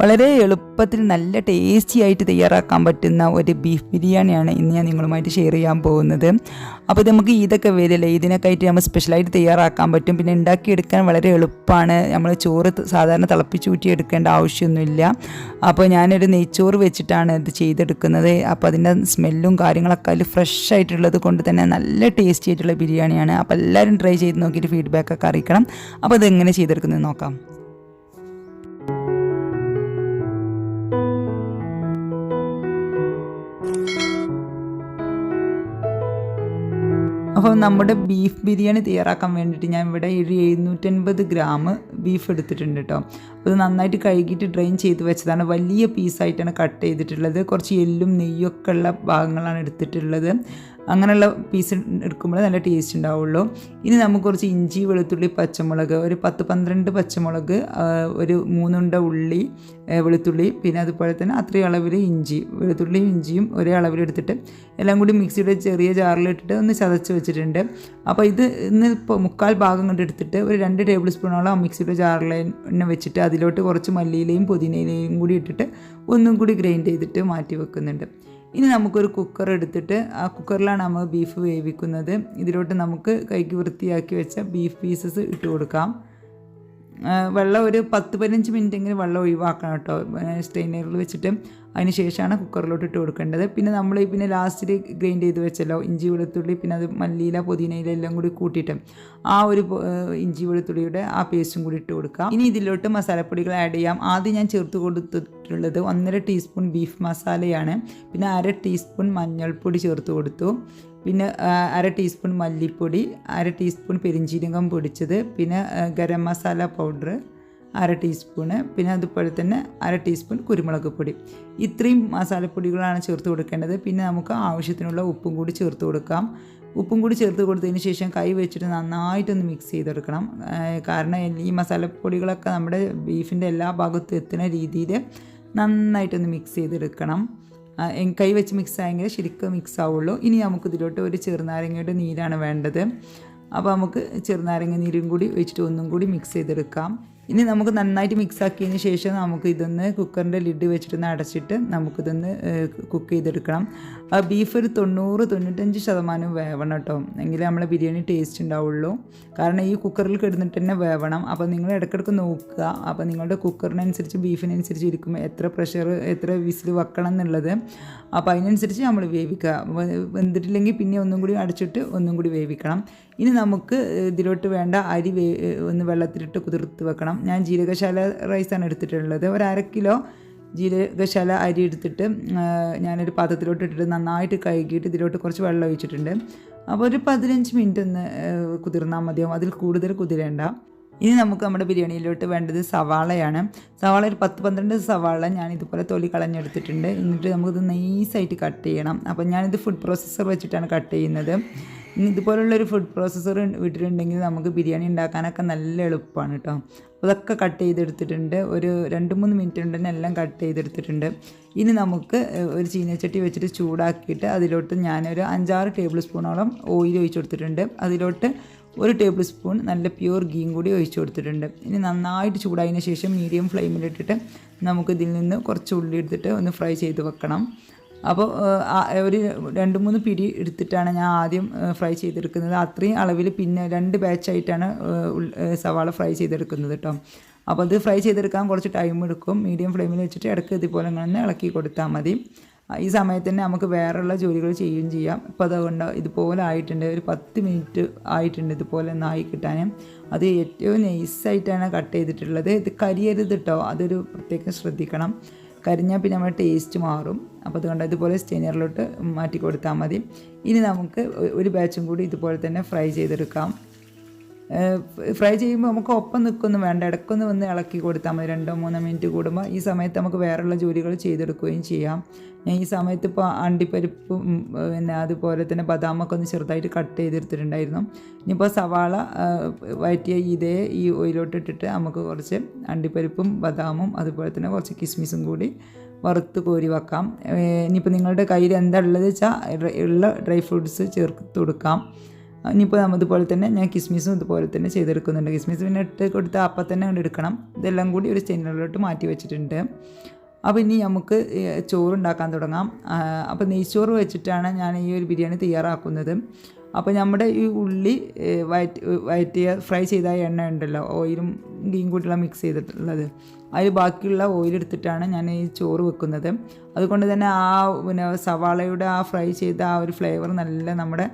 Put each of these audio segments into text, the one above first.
വളരെ എളുപ്പത്തിൽ നല്ല ടേസ്റ്റി ആയിട്ട് തയ്യാറാക്കാൻ പറ്റുന്ന ഒരു ബീഫ് ബിരിയാണിയാണ് ഇന്ന് ഞാൻ നിങ്ങളുമായിട്ട് ഷെയർ ചെയ്യാൻ പോകുന്നത്. അപ്പോൾ ഇത് നമുക്ക് ഈദൊക്കെ വരില്ലേ, ഇതിനൊക്കെ ആയിട്ട് നമ്മൾ സ്പെഷ്യലായിട്ട് തയ്യാറാക്കാൻ പറ്റും. പിന്നെ ഉണ്ടാക്കിയെടുക്കാൻ വളരെ എളുപ്പമാണ്. നമ്മൾ ചോറ് സാധാരണ തിളപ്പിച്ചൂറ്റി എടുക്കേണ്ട ആവശ്യമൊന്നുമില്ല. അപ്പോൾ ഞാനൊരു നെയ്ച്ചോറ് വെച്ചിട്ടാണ് ഇത് ചെയ്തെടുക്കുന്നത്. അപ്പോൾ അതിൻ്റെ സ്മെല്ലും കാര്യങ്ങളൊക്കെ അതിൽ ഫ്രഷ് ആയിട്ടുള്ളത് കൊണ്ട് തന്നെ നല്ല ടേസ്റ്റി ആയിട്ടുള്ള ബിരിയാണിയാണ്. അപ്പോൾ എല്ലാവരും ട്രൈ ചെയ്ത് നോക്കിയിട്ട് ഫീഡ്ബാക്കൊക്കെ അറിയിക്കണം. അപ്പോൾ ഇതെങ്ങനെ ചെയ്തെടുക്കുന്നത് നോക്കാം. അപ്പോൾ നമ്മുടെ ബീഫ് ബിരിയാണി തയ്യാറാക്കാൻ വേണ്ടിയിട്ട് ഞാൻ ഇവിടെ ഒരു 750 ഗ്രാം ബീഫ് എടുത്തിട്ടുണ്ട് കേട്ടോ. അപ്പോൾ ഇത് നന്നായിട്ട് കഴുകിയിട്ട് ഡ്രെയിൻ ചെയ്ത് വെച്ചതാണ്. വലിയ പീസായിട്ടാണ് കട്ട് ചെയ്തിട്ടുള്ളത്. കുറച്ച് എല്ലും നെയ്യൊക്കെ ഉള്ള ഭാഗങ്ങളാണ് എടുത്തിട്ടുള്ളത്. അങ്ങനെയുള്ള പീസ് എടുക്കുമ്പോൾ നല്ല ടേസ്റ്റ് ഉണ്ടാവുള്ളൂ. ഇനി നമുക്ക് കുറച്ച് ഇഞ്ചി, വെളുത്തുള്ളി, പച്ചമുളക്, ഒരു 10-12 പച്ചമുളക്, ഒരു 3 ഉണ്ട ഉള്ളി, വെളുത്തുള്ളി, പിന്നെ അതുപോലെ തന്നെ അത്രയും അളവിൽ ഇഞ്ചി, വെളുത്തുള്ളിയും ഇഞ്ചിയും ഒരേ അളവിലെടുത്തിട്ട് എല്ലാം കൂടി മിക്സിയുടെ ചെറിയ ജാറിലിട്ടിട്ട് ഒന്ന് ചതച്ച് വെച്ചിട്ടുണ്ട്. അപ്പോൾ ഇത് ഇന്ന് ഇപ്പോൾ 3/4 ഭാഗം കൊണ്ട് എടുത്തിട്ട് ഒരു 2 ടേബിൾ സ്പൂണോളം മിക്സിയുടെ ജാറിൽ തന്നെ വെച്ചിട്ട് അതിലോട്ട് കുറച്ച് മല്ലിയിലയും പുതിനയിലയും കൂടി ഇട്ടിട്ട് ഒന്നും കൂടി ഗ്രൈൻഡ് ചെയ്തിട്ട് മാറ്റി വെക്കുന്നുണ്ട്. ഇനി നമുക്കൊരു കുക്കർ എടുത്തിട്ട് ആ കുക്കറിലാണ് നമ്മൾ ബീഫ് വേവിക്കുന്നത്. ഇതിലോട്ട് നമുക്ക് കൈക്ക് വൃത്തിയാക്കി വെച്ച ബീഫ് പീസസ് ഇട്ട് കൊടുക്കാം. വെള്ളം ഒരു 10-15 മിനിറ്റെങ്കിലും വെള്ളം ഒഴിവാക്കണം കേട്ടോ, സ്ട്രെയിനറിൽ വെച്ചിട്ട്. അതിന് ശേഷമാണ് കുക്കറിലോട്ട് ഇട്ട് കൊടുക്കേണ്ടത്. പിന്നെ ലാസ്റ്റിൽ ഗ്രൈൻഡ് ചെയ്ത് വെച്ചല്ലോ ഇഞ്ചി, വെളുത്തുള്ളി, പിന്നെ അത് മല്ലിയില, പുതിനയില എല്ലാം കൂടി കൂട്ടിയിട്ട് ആ ഒരു ഇഞ്ചി വെളുത്തുള്ളിയുടെ ആ പേസ്റ്റും കൂടി ഇട്ട് കൊടുക്കാം. ഇനി ഇതിലോട്ട് മസാലപ്പൊടികൾ ആഡ് ചെയ്യാം. ആദ്യം ഞാൻ ചേർത്ത് കൊടുത്തിട്ടുള്ളത് 1.5 ടീസ്പൂൺ ബീഫ് മസാലയാണ്. പിന്നെ 1/2 ടീസ്പൂൺ മഞ്ഞൾപ്പൊടി ചേർത്ത് കൊടുത്തു. പിന്നെ 1/2 ടീസ്പൂൺ മല്ലിപ്പൊടി, 1/2 ടീസ്പൂൺ പെരിഞ്ചീരകം പൊടിച്ചത്, പിന്നെ ഗരം മസാല പൗഡർ 1/2 ടീസ്പൂണ്, പിന്നെ അതുപോലെ തന്നെ 1/2 ടീസ്പൂൺ കുരുമുളക് പൊടി. ഇത്രയും മസാലപ്പൊടികളാണ് ചേർത്ത് കൊടുക്കേണ്ടത്. പിന്നെ നമുക്ക് ആവശ്യത്തിനുള്ള ഉപ്പും കൂടി ചേർത്ത് കൊടുക്കാം. ഉപ്പും കൂടി ചേർത്ത് കൊടുത്തതിന് ശേഷം കൈ വെച്ചിട്ട് നന്നായിട്ടൊന്ന് മിക്സ് ചെയ്തെടുക്കണം. കാരണം ഈ മസാലപ്പൊടികളൊക്കെ നമ്മുടെ ബീഫിൻ്റെ എല്ലാ ഭാഗത്തും എത്തുന്ന രീതിയിൽ നന്നായിട്ടൊന്ന് മിക്സ് ചെയ്തെടുക്കണം. കൈ വെച്ച് മിക്സ് ആയെങ്കിൽ ശരിക്കും മിക്സ് ആവുള്ളൂ. ഇനി നമുക്ക് ഇതിലോട്ട് ഒരു ചെറുനാരങ്ങയുടെ നീരാണ് വേണ്ടത്. അപ്പോൾ നമുക്ക് ചെറുനാരങ്ങ നീരും കൂടി ഒഴിച്ചിട്ട് ഒന്നും കൂടി മിക്സ് ചെയ്തെടുക്കാം. ഇനി നമുക്ക് നന്നായിട്ട് മിക്സ് ആക്കിയതിന് ശേഷം നമുക്ക് ഇതൊന്ന് കുക്കറിൻ്റെ ലിഡ് വെച്ചിട്ടൊന്ന് അടച്ചിട്ട് നമുക്കിതൊന്ന് കുക്ക് ചെയ്തെടുക്കണം. ബീഫ് ഒരു 90-95% വേവണം കേട്ടോ, എങ്കിലേ നമ്മളെ ബിരിയാണി ടേസ്റ്റ് ഉണ്ടാവുള്ളൂ. കാരണം ഈ കുക്കറിൽ കിടന്നിട്ട് തന്നെ വേവണം. അപ്പോൾ നിങ്ങൾ ഇടയ്ക്കിടയ്ക്ക് നോക്കുക. അപ്പോൾ നിങ്ങളുടെ കുക്കറിനനുസരിച്ച് ബീഫിനനുസരിച്ച് ഇരിക്കും എത്ര വിസിൽ വെക്കണം എന്നുള്ളത്. അപ്പോൾ അതിനനുസരിച്ച് നമ്മൾ വേവിക്കുക. വെന്തിട്ടില്ലെങ്കിൽ പിന്നെ ഒന്നും കൂടി അടച്ചിട്ട് ഒന്നും കൂടി വേവിക്കണം. ഇനി നമുക്ക് ഇതിലോട്ട് വേണ്ട അരി ഒന്ന് വെള്ളത്തിലിട്ട് കുതിർത്ത് വെക്കണം. ഞാൻ ജീരകശാല റൈസാണ് എടുത്തിട്ടുള്ളത്. ഒരു 1/2 കിലോ ജീരകശാല അരി എടുത്തിട്ട് ഞാനൊരു പാത്രത്തിലോട്ട് ഇട്ടിട്ട് നന്നായിട്ട് കഴുകിയിട്ട് ഇതിലോട്ട് കുറച്ച് വെള്ളം ഒഴിച്ചിട്ടുണ്ട്. അപ്പോൾ ഒരു 15 മിനിറ്റ് ഒന്ന് കുതിർന്നാൽ മതിയാവും, അതിൽ കൂടുതൽ കുതിരേണ്ട. ഇനി നമുക്ക് നമ്മുടെ ബിരിയാണിയിലോട്ട് വേണ്ടത് സവാളയാണ്. സവാള ഒരു 10-12 സവാള ഞാൻ ഇതുപോലെ തൊലി കളഞ്ഞെടുത്തിട്ടുണ്ട്. എന്നിട്ട് നമുക്കിത് നൈസായിട്ട് കട്ട് ചെയ്യണം. അപ്പോൾ ഞാനിത് ഫുഡ് പ്രോസസ്സർ വെച്ചിട്ടാണ് കട്ട് ചെയ്യുന്നത്. ഇനി ഇതുപോലുള്ളൊരു ഫുഡ് പ്രോസസ്സർ വീട്ടിലുണ്ടെങ്കിൽ നമുക്ക് ബിരിയാണി ഉണ്ടാക്കാനൊക്കെ നല്ല എളുപ്പമാണ് കേട്ടോ. അതൊക്കെ കട്ട് ചെയ്തെടുത്തിട്ടുണ്ട്. ഒരു 2-3 മിനിറ്റ് കൊണ്ട് തന്നെ എല്ലാം കട്ട് ചെയ്തെടുത്തിട്ടുണ്ട്. ഇനി നമുക്ക് ഒരു ചീനച്ചട്ടി വെച്ചിട്ട് ചൂടാക്കിയിട്ട് അതിലോട്ട് ഞാനൊരു 5-6 ടേബിൾ സ്പൂണോളം ഓയിൽ ഒഴിച്ച് കൊടുത്തിട്ടുണ്ട്. അതിലോട്ട് 1 ടേബിൾ സ്പൂൺ നല്ല പ്യൂർ ഗീയും കൂടി ഒഴിച്ച് കൊടുത്തിട്ടുണ്ട്. ഇനി നന്നായിട്ട് ചൂടായതിന് ശേഷം മീഡിയം ഫ്ലെയിമിലിട്ടിട്ട് നമുക്കിതിൽ നിന്ന് കുറച്ച് ഉള്ളി എടുത്തിട്ട് ഒന്ന് ഫ്രൈ ചെയ്ത് വെക്കണം. അപ്പോൾ ഒരു 2-3 പിടി എടുത്തിട്ടാണ് ഞാൻ ആദ്യം ഫ്രൈ ചെയ്തെടുക്കുന്നത്. അത്രയും അളവിൽ പിന്നെ 2 ബാച്ചായിട്ടാണ് സവാള ഫ്രൈ ചെയ്തെടുക്കുന്നത് കേട്ടോ. അപ്പോൾ അത് ഫ്രൈ ചെയ്തെടുക്കാൻ കുറച്ച് ടൈം എടുക്കും. മീഡിയം ഫ്ലെയിമിൽ വെച്ചിട്ട് ഇടയ്ക്ക് ഇതുപോലെ ഇങ്ങനെ ഇളക്കി കൊടുത്താൽ മതി. ഈ സമയത്ത് തന്നെ നമുക്ക് വേറെയുള്ള ജോലികൾ ചെയ്യുകയും ചെയ്യാം. ഇപ്പോൾ അതുകൊണ്ട് ഇതുപോലെ ആയിട്ടുണ്ട്. ഒരു 10 മിനിറ്റ് ആയിട്ടുണ്ട് ഇതുപോലെ ഒന്നായി കിട്ടാൻ. അത് ഏറ്റവും നൈസായിട്ടാണ് കട്ട് ചെയ്തിട്ടുള്ളത്. ഇത് കരിയരുത് കേട്ടോ, അതൊരു പ്രത്യേകം ശ്രദ്ധിക്കണം. കരിഞ്ഞാൽ പിന്നെ നമ്മുടെ ടേസ്റ്റ് മാറും. അപ്പോൾ അതുകൊണ്ട് ഇതുപോലെ സ്റ്റെയിനറിലോട്ട് മാറ്റി കൊടുത്താൽ മതി. ഇനി നമുക്ക് ഒരു ബാച്ചും കൂടി ഇതുപോലെ തന്നെ ഫ്രൈ ചെയ്തെടുക്കാം. ഫ്രൈ ചെയ്യുമ്പോൾ നമുക്ക് ഒപ്പം നിൽക്കൊന്നും വേണ്ട, ഇടയ്ക്കൊന്ന് വന്ന് ഇളക്കി കൊടുത്താൽ മതി 2-3 മിനിറ്റ് കൂടുമ്പോൾ. ഈ സമയത്ത് നമുക്ക് വേറെയുള്ള ജോലികൾ ചെയ്തെടുക്കുകയും ചെയ്യാം. ഞാൻ ഈ സമയത്ത് ഇപ്പോൾ അണ്ടിപ്പരിപ്പും പിന്നെ അതുപോലെ തന്നെ ബദാമൊക്കെ ഒന്ന് ചെറുതായിട്ട് കട്ട് ചെയ്തെടുത്തിട്ടുണ്ടായിരുന്നു. ഇനിയിപ്പോൾ സവാള വഴറ്റിയ ഈ ഓയിലോട്ട് ഇട്ടിട്ട് നമുക്ക് കുറച്ച് അണ്ടിപ്പരിപ്പും ബദാമും അതുപോലെ തന്നെ കുറച്ച് കിസ്മിസും കൂടി വറുത്ത് കോരി വെക്കാം. ഇനിയിപ്പോൾ നിങ്ങളുടെ കയ്യിൽ എന്താ ഉള്ളത് വെച്ചാൽ ഉള്ള ഡ്രൈ ഫ്രൂട്ട്സ് ചേർത്ത് കൊടുക്കാം. ഇനിയിപ്പോൾ അതുപോലെ തന്നെ ഞാൻ കിസ്മിസും ഇതുപോലെ തന്നെ ചെയ്തെടുക്കുന്നുണ്ട്. കിസ്മിസ് പിന്നെ ഇട്ട് കൊടുത്താൽ അപ്പം തന്നെ കൊണ്ട് എടുക്കണം. ഇതെല്ലാം കൂടി ഒരു സ്റ്റെയിനറിലോട്ട് മാറ്റി വെച്ചിട്ടുണ്ട്. അപ്പോൾ ഇനി നമുക്ക് ചോറുണ്ടാക്കാൻ തുടങ്ങാം. അപ്പോൾ നെയ്ച്ചോറ് വെച്ചിട്ടാണ് ഞാൻ ഈ ഒരു ബിരിയാണി തയ്യാറാക്കുന്നത്. അപ്പോൾ നമ്മുടെ ഈ ഉള്ളി വയറ്റിയ ഫ്രൈ ചെയ്ത എണ്ണ ഉണ്ടല്ലോ, ഓയിലും ഗീയും കൂട്ടിയുള്ള മിക്സ് ചെയ്തിട്ടുള്ളത്, അതിൽ ബാക്കിയുള്ള ഓയിലെടുത്തിട്ടാണ് ഞാൻ ഈ ചോറ് വെക്കുന്നത്. അതുകൊണ്ട് തന്നെ പിന്നെ സവാളയുടെ ഫ്രൈ ചെയ്ത ഒരു ഫ്ലേവർ നല്ല നമ്മുടെ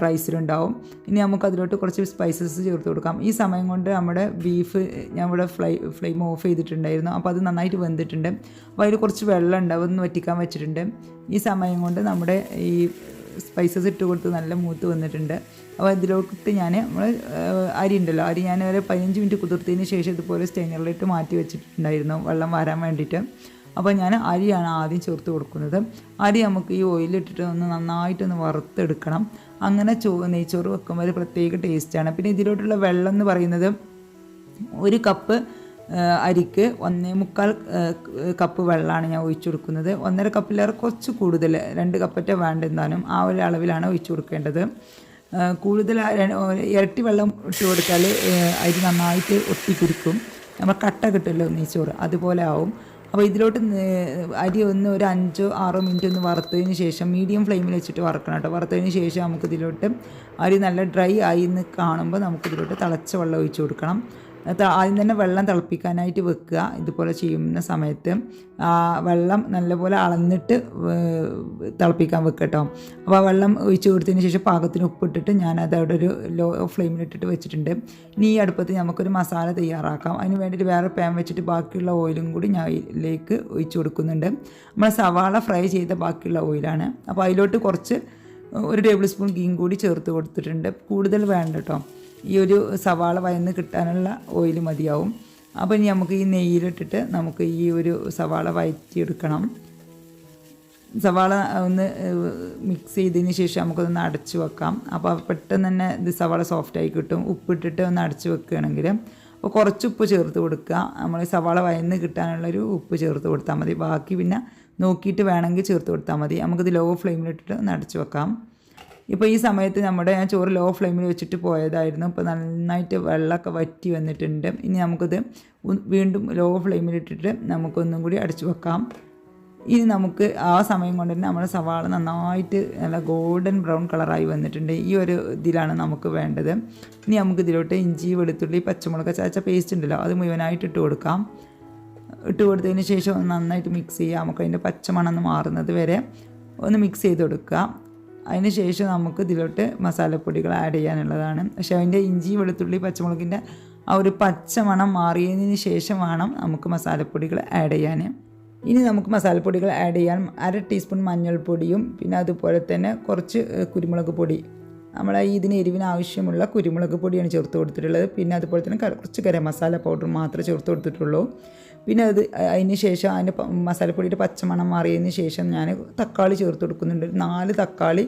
റൈസിലുണ്ടാവും. ഇനി നമുക്ക് അതിലോട്ട് കുറച്ച് സ്പൈസസ് ചേർത്ത് കൊടുക്കാം. ഈ സമയം കൊണ്ട് നമ്മുടെ ബീഫ് ഞാൻ ഇവിടെ ഫ്ലെയിം ഓഫ് ചെയ്തിട്ടുണ്ടായിരുന്നു. അപ്പോൾ അത് നന്നായിട്ട് വെന്തിട്ടുണ്ട്. അപ്പോൾ അതിൽ കുറച്ച് വെള്ളം ഉണ്ട്, അതൊന്ന് വറ്റിക്കാൻ വെച്ചിട്ടുണ്ട്. ഈ സമയം കൊണ്ട് നമ്മുടെ ഈ സ്പൈസസ് ഇട്ട് കൊടുത്ത് നല്ല മൂത്ത് വന്നിട്ടുണ്ട്. അപ്പോൾ ഇതിലോട്ട് നമ്മൾ അരി ഉണ്ടല്ലോ, അരി ഞാൻ ഒരു 15 മിനിറ്റ് കുതിർത്തതിന് ശേഷം ഇതുപോലെ സ്റ്റെയിനറിലിട്ട് മാറ്റി വെച്ചിട്ടുണ്ടായിരുന്നു വെള്ളം വരാൻ വേണ്ടിയിട്ട്. അപ്പോൾ ഞാൻ അരിയാണ് ആദ്യം ചേർത്ത് കൊടുക്കുന്നത്. അരി നമുക്ക് ഈ ഓയിലിട്ടിട്ട് നന്നായിട്ടൊന്ന് വറുത്തെടുക്കണം. അങ്ങനെ നെയ്ച്ചോറ് വെക്കുമ്പോൾ ഒരു പ്രത്യേക ടേസ്റ്റാണ്. പിന്നെ ഇതിലോട്ടുള്ള വെള്ളം എന്ന് പറയുന്നത് 1 കപ്പ് അരിക്ക് 1.25 കപ്പ് വെള്ളമാണ് ഞാൻ ഒഴിച്ചു കൊടുക്കുന്നത്. 1.5 കപ്പിലേറെ കുറച്ച് കൂടുതൽ, 2 കപ്പറ്റ വേണ്ടെന്നാലും ആ ഒരു അളവിലാണ് ഒഴിച്ചു കൊടുക്കേണ്ടത്. കൂടുതൽ ഇരട്ടി വെള്ളം ഇട്ട് കൊടുത്താൽ അരി നന്നായിട്ട് ഒട്ടിക്കുടിക്കും. നമ്മൾ കട്ട കിട്ടുമല്ലോ നെയ്ച്ചോറ്, അതുപോലെ ആവും. അപ്പോൾ ഇതിലോട്ട് അരി ഒരു 5-6 മിനിറ്റ് ഒന്ന് വറുത്തതിന് ശേഷം മീഡിയം ഫ്ലെയിമിൽ വെച്ചിട്ട് വറുക്കണം കേട്ടോ. വറുത്തതിന് ശേഷം നമുക്കിതിലോട്ട് അരി നല്ല ഡ്രൈ ആയി എന്ന് കാണുമ്പോൾ നമുക്കിതിലോട്ട് തിളച്ച വെള്ളം ഒഴിച്ച് കൊടുക്കണം. ആദ്യം തന്നെ വെള്ളം തിളപ്പിക്കാനായിട്ട് വെക്കുക. ഇതുപോലെ ചെയ്യുന്ന സമയത്ത് വെള്ളം നല്ലപോലെ അളന്നിട്ട് തിളപ്പിക്കാൻ വെക്കുക കേട്ടോ. അപ്പോൾ ആ വെള്ളം ഒഴിച്ച് കൊടുത്തതിന് ശേഷം പാകത്തിന് ഉപ്പിട്ടിട്ട് ഞാനത് അവിടെ ഒരു ലോ ഫ്ലെയിമിലിട്ടിട്ട് വെച്ചിട്ടുണ്ട്. ഇനി ഈ അടുപ്പത്ത് നമുക്കൊരു മസാല തയ്യാറാക്കാം. അതിന് വേണ്ടിയിട്ട് വേറെ പാൻ വെച്ചിട്ട് ബാക്കിയുള്ള ഓയിലും കൂടി ഞാൻ ഇതിലേക്ക് ഒഴിച്ച് കൊടുക്കുന്നുണ്ട്. നമ്മൾ സവാള ഫ്രൈ ചെയ്ത ബാക്കിയുള്ള ഓയിലാണ്. അപ്പോൾ അതിലോട്ട് കുറച്ച് 1 ടേബിൾ സ്പൂൺ ഗീയും കൂടി ചേർത്ത് കൊടുത്തിട്ടുണ്ട്. കൂടുതൽ വേണ്ട കേട്ടോ, ഈ ഒരു സവാള വയന്ന് കിട്ടാനുള്ള ഓയിൽ മതിയാവും. അപ്പോൾ ഇനി നമുക്ക് ഈ നെയ്യിലിട്ടിട്ട് നമുക്ക് ഈ ഒരു സവാള വഴറ്റിയെടുക്കണം. സവാള ഒന്ന് മിക്സ് ചെയ്തതിന് ശേഷം നമുക്കൊന്ന് അടച്ചു വെക്കാം. അപ്പോൾ പെട്ടെന്ന് തന്നെ ഇത് സവാള സോഫ്റ്റായി കിട്ടും. ഉപ്പിട്ടിട്ട് ഒന്ന് അടച്ചു വെക്കുകയാണെങ്കിൽ. അപ്പോൾ കുറച്ച് ഉപ്പ് ചേർത്ത് കൊടുക്കുക. നമ്മൾ സവാള വയന്ന് കിട്ടാനുള്ളൊരു ഉപ്പ് ചേർത്ത് കൊടുത്താൽ മതി. ബാക്കി പിന്നെ നോക്കിയിട്ട് വേണമെങ്കിൽ ചേർത്ത് കൊടുത്താൽ മതി. നമുക്കിത് ലോ ഫ്ലെയിമിലിട്ടിട്ട് ഒന്ന് അടച്ചു വെക്കാം. ഇപ്പോൾ ഈ സമയത്ത് ഞാൻ ചോറ് ലോ ഫ്ലെയിമിൽ വെച്ചിട്ട് പോയതായിരുന്നു. ഇപ്പോൾ നന്നായിട്ട് വെള്ളമൊക്കെ വറ്റി വന്നിട്ടുണ്ട്. ഇനി നമുക്കിത് വീണ്ടും ലോ ഫ്ലെയിമിലിട്ടിട്ട് നമുക്കൊന്നും കൂടി അടച്ചു വെക്കാം. ഇനി നമുക്ക് ആ സമയം കൊണ്ട് തന്നെ നമ്മുടെ സവാള നന്നായിട്ട് നല്ല ഗോൾഡൻ ബ്രൗൺ കളറായി വന്നിട്ടുണ്ട്. ഈ ഒരു ഇതിലാണ് നമുക്ക് വേണ്ടത്. ഇനി നമുക്ക് ഇതിലോട്ട് ഇഞ്ചി, വെളുത്തുള്ളി, പച്ചമുളക് ചതച്ച പേസ്റ്റ് ഉണ്ടല്ലോ, അത് മുഴുവനായിട്ട് ഇട്ട് കൊടുക്കാം. ഇട്ട് കൊടുത്തതിന് ശേഷം ഒന്ന് നന്നായിട്ട് മിക്സ് ചെയ്യുക. നമുക്ക് അതിൻ്റെ പച്ചമണം മാറുന്നത് വരെ ഒന്ന് മിക്സ് ചെയ്ത് കൊടുക്കുക. അതിന് ശേഷം നമുക്ക് ഇതിലോട്ട് മസാലപ്പൊടികൾ ആഡ് ചെയ്യാനുള്ളതാണ്. പക്ഷേ അതിൻ്റെ ഇഞ്ചി, വെളുത്തുള്ളി, പച്ചമുളകിൻ്റെ ആ ഒരു പച്ചമണം മാറിയതിന് ശേഷം വേണം നമുക്ക് മസാലപ്പൊടികൾ ആഡ് ചെയ്യാൻ. ഇനി നമുക്ക് മസാലപ്പൊടികൾ ആഡ് ചെയ്യാൻ 1/2 ടീസ്പൂൺ മഞ്ഞൾപ്പൊടിയും പിന്നെ അതുപോലെ തന്നെ കുറച്ച് കുരുമുളക് പൊടി, നമ്മൾ ഇതിന് എരിവിന് ആവശ്യമുള്ള കുരുമുളക് പൊടിയാണ് ചേർത്ത് കൊടുത്തിട്ടുള്ളത്. പിന്നെ അതുപോലെ തന്നെ കുറച്ച് ഗരം മസാല പൗഡർ മാത്രമേ ചേർത്ത് കൊടുത്തിട്ടുള്ളൂ. പിന്നെ അതിന് ശേഷം അതിൻ്റെ മസാലപ്പൊടിയുടെ പച്ചമണം മാറിയതിന് ശേഷം ഞാൻ തക്കാളി ചേർത്ത് കൊടുക്കുന്നുണ്ട്. 4 തക്കാളി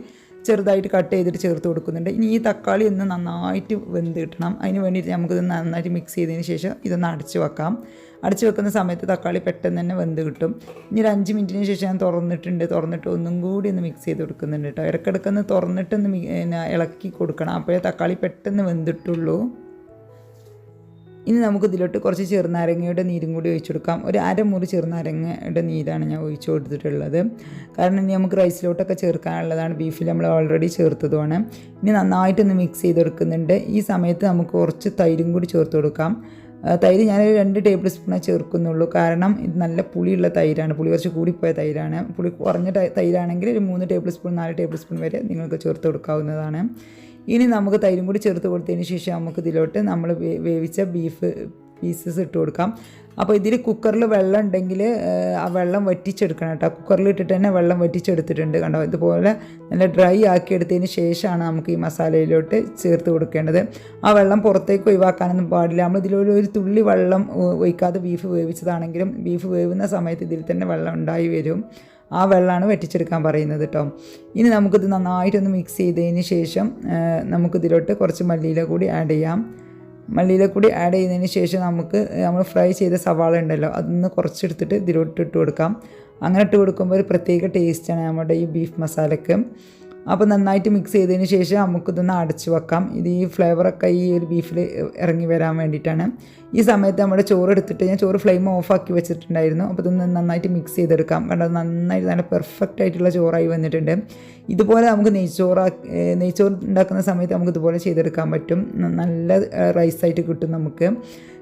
ചെറുതായിട്ട് കട്ട് ചെയ്തിട്ട് ചേർത്ത് കൊടുക്കുന്നുണ്ട്. ഇനി ഈ തക്കാളി ഒന്ന് നന്നായിട്ട് വെന്ത് കിട്ടണം. അതിന് വേണ്ടിയിട്ട് നമുക്കിത് നന്നായിട്ട് മിക്സ് ചെയ്തതിന് ശേഷം ഇതൊന്ന് അടച്ച് വെക്കാം. അടച്ച് വെക്കുന്ന സമയത്ത് തക്കാളി പെട്ടെന്ന് തന്നെ വെന്ത് കിട്ടും. ഇനി ഒരു 5 മിനിറ്റിന് ശേഷം ഞാൻ തുറന്നിട്ട് ഒന്നും കൂടി ഒന്ന് മിക്സ് ചെയ്ത് കൊടുക്കുന്നുണ്ട് കേട്ടോ. ഇടയ്ക്കിടയ്ക്കൊന്ന് തുറന്നിട്ടൊന്ന് ഇളക്കി കൊടുക്കണം, അപ്പോഴേ തക്കാളി പെട്ടെന്ന് വെന്തിട്ടുള്ളൂ. ഇനി നമുക്ക് ഇതിലോട്ട് കുറച്ച് ചെറുനാരങ്ങയുടെ നീരും കൂടി ഒഴിച്ചു കൊടുക്കാം. ഒരു 1/2 മുറി ചെറുനാരങ്ങയുടെ നീരാണ് ഞാൻ ഒഴിച്ചു കൊടുത്തിട്ടുള്ളത്. കാരണം ഇനി നമുക്ക് റൈസിലോട്ടൊക്കെ ചേർക്കാനുള്ളതാണ്. ബീഫിൽ നമ്മൾ ഓൾറെഡി ചേർത്തതുമാണ്. ഇനി നന്നായിട്ടൊന്ന് മിക്സ് ചെയ്ത് കൊടുക്കുന്നുണ്ട്. ഈ സമയത്ത് നമുക്ക് കുറച്ച് തൈരും കൂടി ചേർത്ത് കൊടുക്കാം. തൈര് ഞാനൊരു 2 ടേബിൾ സ്പൂണേ ചേർക്കുന്നുള്ളൂ. കാരണം ഇത് നല്ല പുളിയുള്ള തൈരാണ്. പുളി കുറച്ച് കൂടിപ്പോയ തൈരാണ്. പുളി കുറഞ്ഞ തൈരാണെങ്കിൽ ഒരു 3 ടേബിൾ സ്പൂൺ 4 ടേബിൾ സ്പൂൺ വരെ നിങ്ങൾക്ക് ചേർത്ത് കൊടുക്കാവുന്നതാണ്. ഇനി നമുക്ക് തൈരും കൂടി ചേർത്ത് കൊടുത്തതിന് ശേഷം നമുക്ക് ഇതിലോട്ട് നമ്മൾ വേവിച്ച ബീഫ് പീസസ് ഇട്ട് കൊടുക്കാം. അപ്പോൾ ഇതിൽ കുക്കറിൽ വെള്ളം ഉണ്ടെങ്കിൽ ആ വെള്ളം വറ്റിച്ചെടുക്കണം കേട്ടോ. കുക്കറിൽ ഇട്ടിട്ട് തന്നെ വെള്ളം വറ്റിച്ചെടുത്തിട്ടുണ്ട് കണ്ടോ. ഇതുപോലെ നല്ല ഡ്രൈ ആക്കി എടുത്തതിന് ശേഷമാണ് നമുക്ക് ഈ മസാലയിലോട്ട് ചേർത്ത് കൊടുക്കേണ്ടത്. ആ വെള്ളം പുറത്തേക്ക് ഒഴിവാക്കാനൊന്നും പാടില്ല. നമ്മൾ ഇതിലൊരു തുള്ളി വെള്ളം ഒഴിക്കാതെ ബീഫ് വേവിച്ചതാണെങ്കിലും ബീഫ് വേവുന്ന സമയത്ത് ഇതിൽ തന്നെ വെള്ളം ഉണ്ടായി വരും. ആ വെള്ളമാണ് വറ്റിച്ചെടുക്കാൻ പറയുന്നത് കേട്ടോ. ഇനി നമുക്കിത് നന്നായിട്ടൊന്ന് മിക്സ് ചെയ്തതിന് ശേഷം നമുക്കിതിലോട്ട് കുറച്ച് മല്ലിയില കൂടി ആഡ് ചെയ്യാം. മല്ലിയില കൂടി ആഡ് ചെയ്തതിന് ശേഷം നമ്മൾ ഫ്രൈ ചെയ്ത സവാള ഉണ്ടല്ലോ, അതൊന്ന് കുറച്ചെടുത്തിട്ട് ഇതിലോട്ട് ഇട്ട് കൊടുക്കാം. അങ്ങനെ ഇട്ട് കൊടുക്കുമ്പോൾ ഒരു പ്രത്യേക ടേസ്റ്റാണ് നമ്മുടെ ഈ ബീഫ് മസാലയ്ക്ക്. അപ്പോൾ നന്നായിട്ട് മിക്സ് ചെയ്തതിന് ശേഷം നമുക്കിതൊന്ന് അടച്ചു വെക്കാം. ഇത് ഈ ഫ്ലേവറൊക്കെ ഈ ഒരു ബീഫിൽ ഇറങ്ങി വരാൻ വേണ്ടിയിട്ടാണ്. ഈ സമയത്ത് നമ്മുടെ ചോറ് എടുത്തിട്ട് ഞാൻ ചോറ് ഫ്ലെയിം ഓഫാക്കി വെച്ചിട്ടുണ്ടായിരുന്നു. അപ്പോൾ ഇതൊന്ന് നന്നായിട്ട് മിക്സ് ചെയ്തെടുക്കാം. കണ്ടത് നന്നായിട്ട് നല്ല പെർഫെക്റ്റ് ആയിട്ടുള്ള ചോറായി വന്നിട്ടുണ്ട്. ഇതുപോലെ നമുക്ക് നെയ്ച്ചോറ് ഉണ്ടാക്കുന്ന സമയത്ത് നമുക്ക് ഇതുപോലെ ചെയ്തെടുക്കാൻ പറ്റും. നല്ല റൈസായിട്ട് കിട്ടും നമുക്ക്.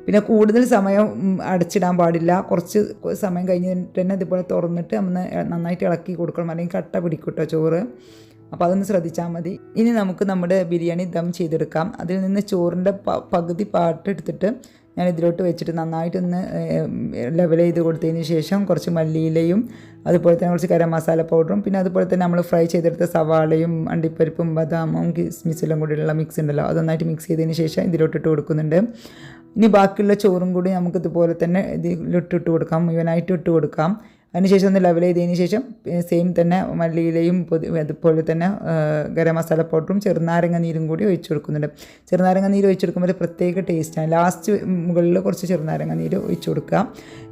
പിന്നെ കൂടുതൽ സമയം അടച്ചിടാൻ പാടില്ല. കുറച്ച് സമയം കഴിഞ്ഞിട്ട് തന്നെ ഇതുപോലെ തുറന്നിട്ട് നമ്മൾ നന്നായിട്ട് ഇളക്കി കൊടുക്കണം, അല്ലെങ്കിൽ കട്ട പിടിക്കും കേട്ടോ ചോറ്. അപ്പോൾ അതൊന്ന് ശ്രദ്ധിച്ചാൽ മതി. ഇനി നമുക്ക് നമ്മുടെ ബിരിയാണി ദം ചെയ്തെടുക്കാം. അതിൽ നിന്ന് ചോറിൻ്റെ പകുതി പാർട്ട് എടുത്തിട്ട് ഞാൻ ഇതിലോട്ട് വെച്ചിട്ട് നന്നായിട്ടൊന്ന് ലെവൽ ചെയ്ത് കൊടുത്തതിന് ശേഷം കുറച്ച് മല്ലിയിലയും അതുപോലെ തന്നെ കുറച്ച് ഗരം മസാല പൗഡറും പിന്നെ അതുപോലെ തന്നെ നമ്മൾ ഫ്രൈ ചെയ്തെടുത്ത സവാളയും അണ്ടിപ്പരിപ്പും ബദാമും കിസ്മിസെല്ലാം കൂടിയുള്ള മിക്സ് ഉണ്ടല്ലോ, അതൊന്നായിട്ട് മിക്സ് ചെയ്തതിന് ശേഷം ഇതിലോട്ടിട്ട് കൊടുക്കുന്നുണ്ട്. ഇനി ബാക്കിയുള്ള ചോറും കൂടി നമുക്ക് ഇതുപോലെ തന്നെ ഇതിലിട്ടിട്ട് കൊടുക്കാം, മുഴുവനായിട്ട് ഇട്ട് കൊടുക്കാം. അതിനുശേഷം ഒന്ന് ലെവൽ ചെയ്തതിന് ശേഷം സെയിം തന്നെ മല്ലിയിലയും അതുപോലെ തന്നെ ഗരം മസാല പൗഡറും ചെറുനാരങ്ങ നീരും കൂടി ഒഴിച്ച് കൊടുക്കുന്നുണ്ട്. ചെറുനാരങ്ങ നീര് ഒഴിച്ച് കൊടുക്കുമ്പോൾ ഒരു പ്രത്യേക ടേസ്റ്റാണ്. ലാസ്റ്റ് മുകളിൽ കുറച്ച് ചെറുനാരങ്ങ നീര് ഒഴിച്ച് കൊടുക്കുക.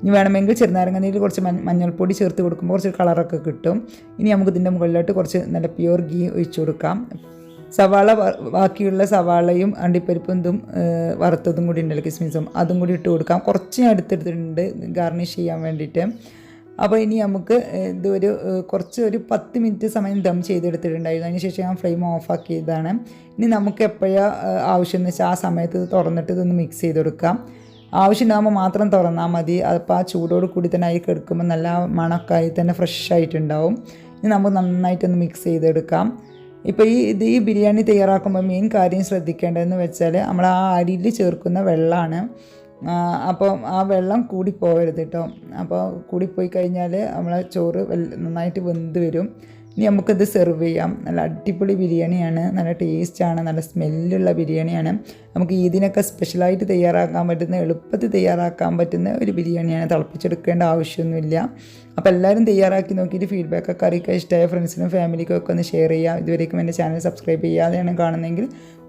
ഇനി വേണമെങ്കിൽ ചെറുനാരങ്ങ നീര് കുറച്ച് മഞ്ഞൾപ്പൊടി ചേർത്ത് കൊടുക്കുമ്പോൾ കുറച്ച് കളറൊക്കെ കിട്ടും. ഇനി നമുക്ക് ഇതിൻ്റെ മുകളിലോട്ട് കുറച്ച് നല്ല പ്യുവർ ഗീ ഒഴിച്ച് കൊടുക്കാം. സവാള ബാക്കിയുള്ള സവാളയും അണ്ടിപ്പരിപ്പും ഇതും വറുത്തതും കൂടി ഉണ്ടല്ലോ, കിസ്മിസും അതും കൂടി ഇട്ട് കൊടുക്കാം. കുറച്ച് ഞാൻ എടുത്തിട്ടുണ്ട് ഗാർണിഷ് ചെയ്യാൻ വേണ്ടിയിട്ട്. അപ്പോൾ ഇനി നമുക്ക് ഒരു 10 മിനിറ്റ് സമയം ദം ചെയ്തെടുത്തിട്ടുണ്ടായിരുന്നു. അതിന് ശേഷം ഞാൻ ഫ്ലെയിം ഓഫാക്കിയതാണ്. ഇനി നമുക്ക് എപ്പോഴാണ് ആവശ്യം എന്ന് വെച്ചാൽ ആ സമയത്ത് തുറന്നിട്ട് ഇതൊന്ന് മിക്സ് ചെയ്ത് കൊടുക്കാം. ആവശ്യമുണ്ടാകുമ്പോൾ മാത്രം തുറന്നാൽ മതി. അപ്പോൾ ആ ചൂടോട് കൂടി തന്നെ ആയി കിടക്കുമ്പോൾ നല്ല മണമൊക്കെ ആയി തന്നെ ഫ്രഷ് ആയിട്ടുണ്ടാവും. ഇനി നമുക്ക് നന്നായിട്ടൊന്ന് മിക്സ് ചെയ്തെടുക്കാം. ഇപ്പോൾ ഈ ബിരിയാണി തയ്യാറാക്കുമ്പോൾ മെയിൻ കാര്യം ശ്രദ്ധിക്കേണ്ടതെന്ന് വെച്ചാൽ നമ്മൾ ആ അരിയിൽ ചേർക്കുന്ന വെള്ളമാണ്. അപ്പോൾ ആ വെള്ളം കൂടിപ്പോകരുത് കേട്ടോ. അപ്പോൾ കൂടിപ്പോയി കഴിഞ്ഞാൽ നമ്മളെ ചോറ് നന്നായിട്ട് വെന്ത് വരും. ഇനി നമുക്കിത് സെർവ് ചെയ്യാം. നല്ല അടിപൊളി ബിരിയാണിയാണ്, നല്ല ടേസ്റ്റാണ്, നല്ല സ്മെല്ലുള്ള ബിരിയാണിയാണ്. നമുക്ക് ഇതിനൊക്കെ സ്പെഷ്യലായിട്ട് തയ്യാറാക്കാൻ പറ്റുന്ന, എളുപ്പത്തിൽ തയ്യാറാക്കാൻ പറ്റുന്ന ഒരു ബിരിയാണിയാണ്. തിളപ്പിച്ചെടുക്കേണ്ട ആവശ്യമൊന്നുമില്ല. അപ്പോൾ എല്ലാവരും തയ്യാറാക്കി നോക്കിയിട്ട് ഫീഡ്ബാക്കൊക്കെ അറിയിക്കുക. ഇഷ്ടമായ ഫ്രണ്ട്സിനും ഫാമിലിക്കും ഒക്കെ ഒന്ന് ഷെയർ ചെയ്യാം. ഇതുവരേക്കും എൻ്റെ ചാനൽ സബ്സ്ക്രൈബ് ചെയ്യാതെയാണ് കാണുന്നതെങ്കിൽ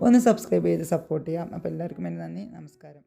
ഒന്ന് സബ്സ്ക്രൈബ് ചെയ്ത് സപ്പോർട്ട് ചെയ്യാം. അപ്പോൾ എല്ലാവർക്കും എൻ്റെ നന്ദി, നമസ്കാരം.